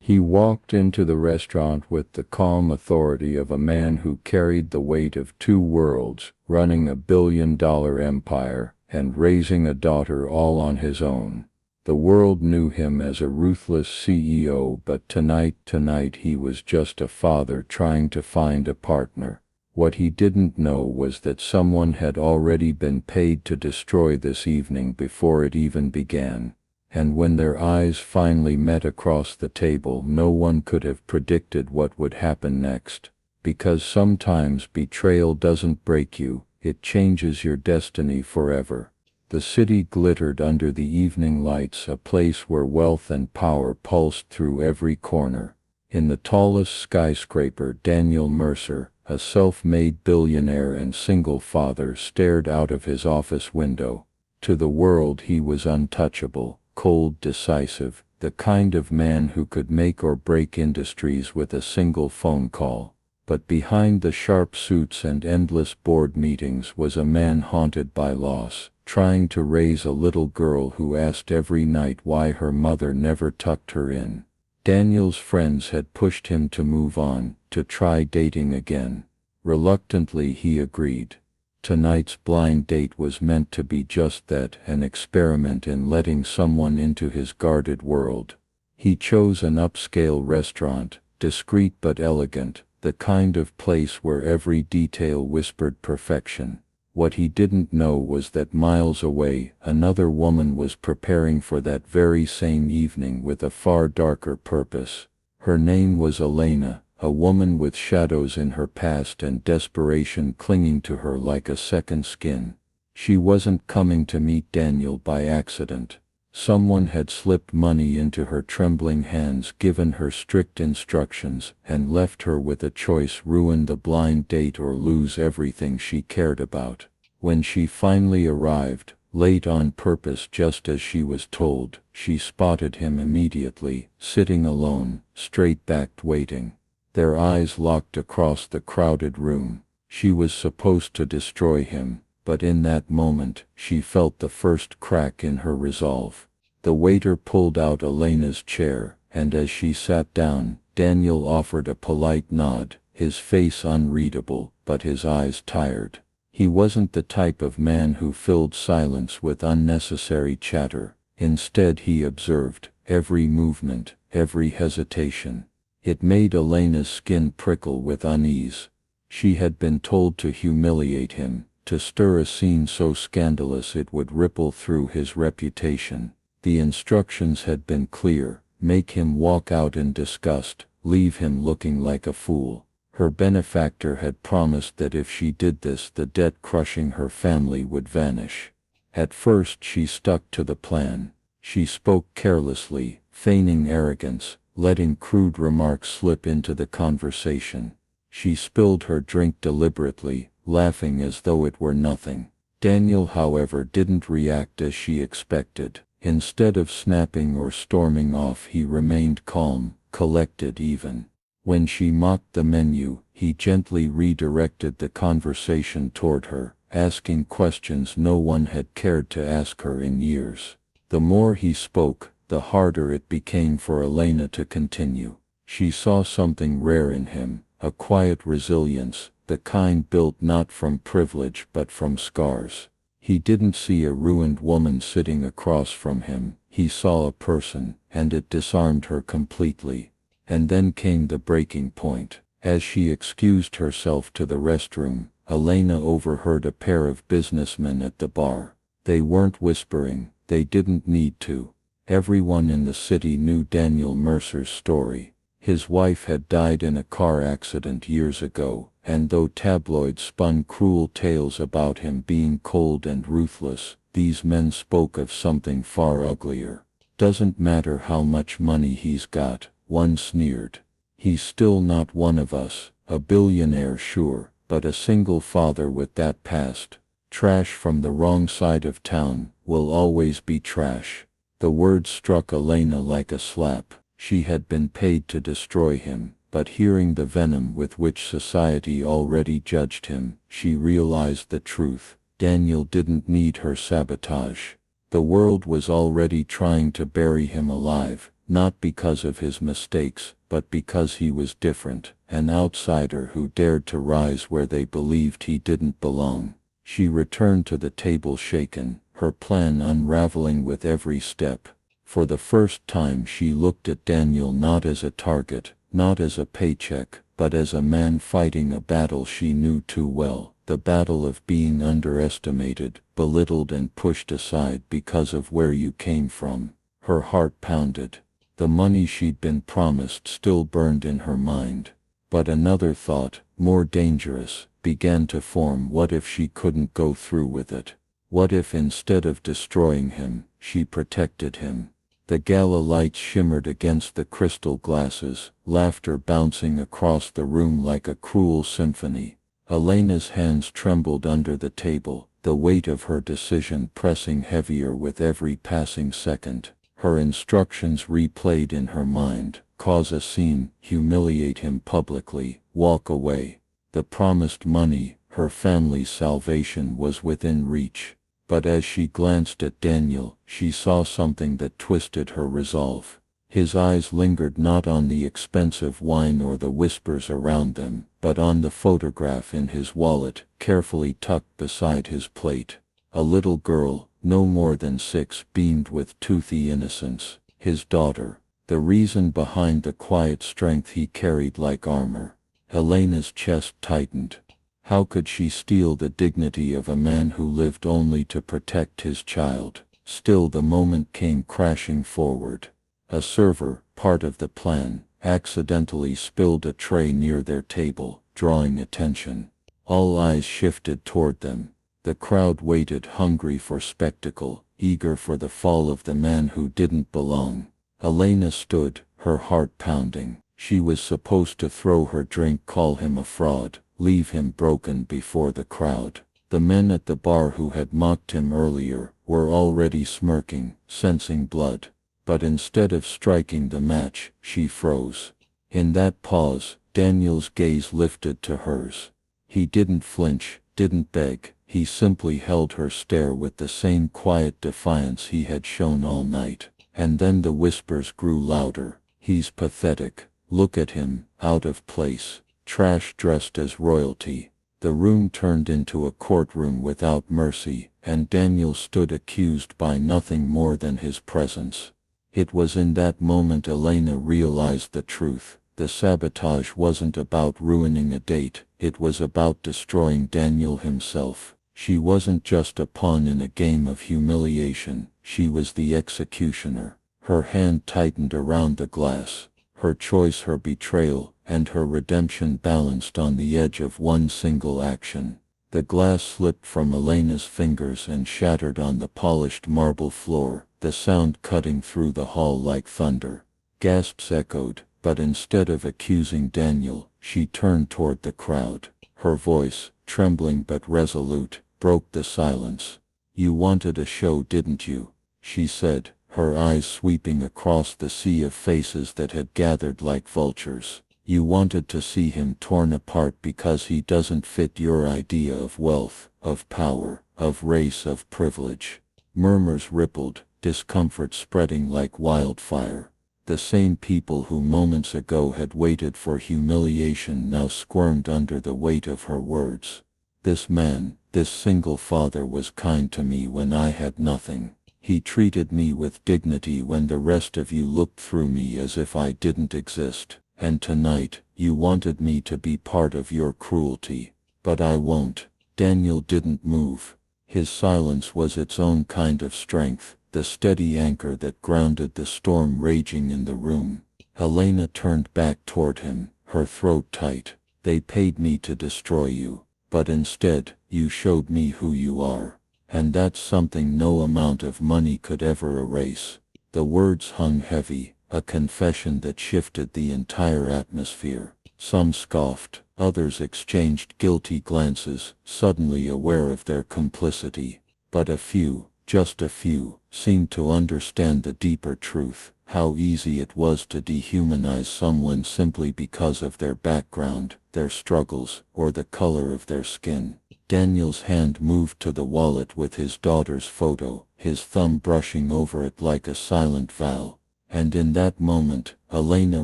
He walked into the restaurant with the calm authority of a man who carried the weight of two worlds, running $1 billion empire, and raising a daughter all on his own. The world knew him as a ruthless CEO, but tonight he was just a father trying to find a partner. What he didn't know was that someone had already been paid to destroy this evening before it even began. And when their eyes finally met across the table, no one could have predicted what would happen next. Because sometimes betrayal doesn't break you, it changes your destiny forever. The city glittered under the evening lights, a place where wealth and power pulsed through every corner. In the tallest skyscraper, Daniel Mercer, a self-made billionaire and single father, stared out of his office window. To the world he was untouchable, cold, decisive, the kind of man who could make or break industries with a single phone call. But behind the sharp suits and endless board meetings was a man haunted by loss, trying to raise a little girl who asked every night why her mother never tucked her in. Daniel's friends had pushed him to move on, to try dating again. Reluctantly he agreed. Tonight's blind date was meant to be just that, an experiment in letting someone into his guarded world. He chose an upscale restaurant, discreet but elegant, the kind of place where every detail whispered perfection. What he didn't know was that miles away, another woman was preparing for that very same evening with a far darker purpose. Her name was Elena, a woman with shadows in her past and desperation clinging to her like a second skin. She wasn't coming to meet Daniel by accident. Someone had slipped money into her trembling hands, given her strict instructions, and left her with a choice: ruin the blind date or lose everything she cared about. When she finally arrived, late on purpose just as she was told, she spotted him immediately, sitting alone, straight-backed, waiting. Their eyes locked across the crowded room. She was supposed to destroy him, but in that moment, she felt the first crack in her resolve. The waiter pulled out Elena's chair, and as she sat down, Daniel offered a polite nod, his face unreadable, but his eyes tired. He wasn't the type of man who filled silence with unnecessary chatter. Instead, he observed every movement, every hesitation. It made Elena's skin prickle with unease. She had been told to humiliate him, to stir a scene so scandalous it would ripple through his reputation. The instructions had been clear: make him walk out in disgust, leave him looking like a fool. Her benefactor had promised that if she did this, the debt crushing her family would vanish. At first she stuck to the plan. She spoke carelessly, feigning arrogance, letting crude remarks slip into the conversation. She spilled her drink deliberately, laughing as though it were nothing. Daniel, however, didn't react as she expected. Instead of snapping or storming off, he remained calm, collected even. When she mocked the menu, he gently redirected the conversation toward her, asking questions no one had cared to ask her in years. The more he spoke, the harder it became for Elena to continue. She saw something rare in him, a quiet resilience, the kind built not from privilege but from scars. He didn't see a ruined woman sitting across from him, he saw a person, and it disarmed her completely. And then came the breaking point. As she excused herself to the restroom, Elena overheard a pair of businessmen at the bar. They weren't whispering, they didn't need to. Everyone in the city knew Daniel Mercer's story. His wife had died in a car accident years ago, and though tabloids spun cruel tales about him being cold and ruthless, these men spoke of something far uglier. "Doesn't matter how much money he's got," one sneered. "He's still not one of us, a billionaire sure, but a single father with that past. Trash from the wrong side of town will always be trash." The words struck Elena like a slap. She had been paid to destroy him, but hearing the venom with which society already judged him, she realized the truth. Daniel didn't need her sabotage. The world was already trying to bury him alive, not because of his mistakes, but because he was different, an outsider who dared to rise where they believed he didn't belong. She returned to the table shaken, her plan unraveling with every step. For the first time she looked at Daniel not as a target, not as a paycheck, but as a man fighting a battle she knew too well, the battle of being underestimated, belittled and pushed aside because of where you came from. Her heart pounded. The money she'd been promised still burned in her mind. But another thought, more dangerous, began to form. What if she couldn't go through with it? What if instead of destroying him, she protected him? The gala lights shimmered against the crystal glasses, laughter bouncing across the room like a cruel symphony. Elena's hands trembled under the table, the weight of her decision pressing heavier with every passing second. Her instructions replayed in her mind: cause a scene, humiliate him publicly, walk away. The promised money, her family's salvation, was within reach. But as she glanced at Daniel, she saw something that twisted her resolve. His eyes lingered not on the expensive wine or the whispers around them, but on the photograph in his wallet, carefully tucked beside his plate. A little girl, no more than 6, beamed with toothy innocence. His daughter. The reason behind the quiet strength he carried like armor. Elena's chest tightened. How could she steal the dignity of a man who lived only to protect his child? Still the moment came crashing forward. A server, part of the plan, accidentally spilled a tray near their table, drawing attention. All eyes shifted toward them. The crowd waited, hungry for spectacle, eager for the fall of the man who didn't belong. Elena stood, her heart pounding. She was supposed to throw her drink, call him a fraud, leave him broken before the crowd. The men at the bar who had mocked him earlier were already smirking, sensing blood. But instead of striking the match, she froze. In that pause, Daniel's gaze lifted to hers. He didn't flinch, didn't beg. He simply held her stare with the same quiet defiance he had shown all night. And then the whispers grew louder. He's pathetic. Look at him, out of place. Trash dressed as royalty. The room turned into a courtroom without mercy, and Daniel stood accused by nothing more than his presence. It was in that moment Elena realized the truth. The sabotage wasn't about ruining a date, it was about destroying Daniel himself. She wasn't just a pawn in a game of humiliation, she was the executioner. Her hand tightened around the glass. Her choice, her betrayal, and her redemption balanced on the edge of one single action. The glass slipped from Elena's fingers and shattered on the polished marble floor, the sound cutting through the hall like thunder. Gasps echoed, but instead of accusing Daniel, she turned toward the crowd. Her voice, trembling but resolute, broke the silence. "You wanted a show, didn't you?" she said, her eyes sweeping across the sea of faces that had gathered like vultures. "You wanted to see him torn apart because he doesn't fit your idea of wealth, of power, of race, of privilege." Murmurs rippled, discomfort spreading like wildfire. The same people who moments ago had waited for humiliation now squirmed under the weight of her words. This man, this single father, was kind to me when I had nothing. He treated me with dignity when the rest of you looked through me as if I didn't exist. And tonight, you wanted me to be part of your cruelty. But I won't. Daniel didn't move. His silence was its own kind of strength, the steady anchor that grounded the storm raging in the room. Elena turned back toward him, her throat tight. "They paid me to destroy you. But instead, you showed me who you are. And that's something no amount of money could ever erase." The words hung heavy, a confession that shifted the entire atmosphere. Some scoffed, others exchanged guilty glances, suddenly aware of their complicity. But a few, just a few, seemed to understand the deeper truth: how easy it was to dehumanize someone simply because of their background, their struggles, or the color of their skin. Daniel's hand moved to the wallet with his daughter's photo, his thumb brushing over it like a silent vow. And in that moment, Elena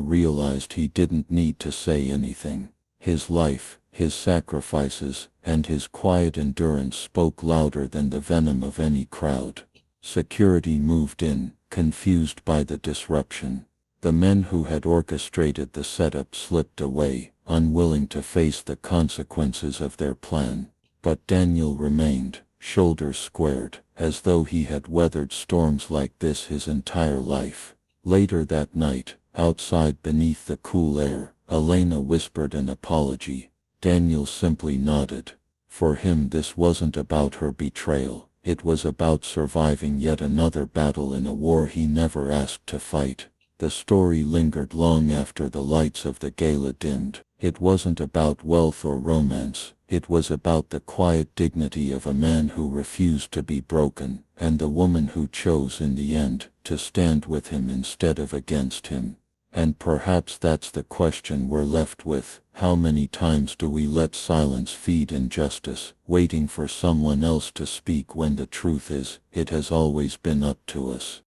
realized he didn't need to say anything. His life, his sacrifices, and his quiet endurance spoke louder than the venom of any crowd. Security moved in, confused by the disruption. The men who had orchestrated the setup slipped away, unwilling to face the consequences of their plan. But Daniel remained, shoulders squared, as though he had weathered storms like this his entire life. Later that night, outside beneath the cool air, Elena whispered an apology. Daniel simply nodded. For him this wasn't about her betrayal, it was about surviving yet another battle in a war he never asked to fight. The story lingered long after the lights of the gala dimmed. It wasn't about wealth or romance, it was about the quiet dignity of a man who refused to be broken, and the woman who chose in the end to stand with him instead of against him. And perhaps that's the question we're left with. How many times do we let silence feed injustice, waiting for someone else to speak when the truth is, it has always been up to us?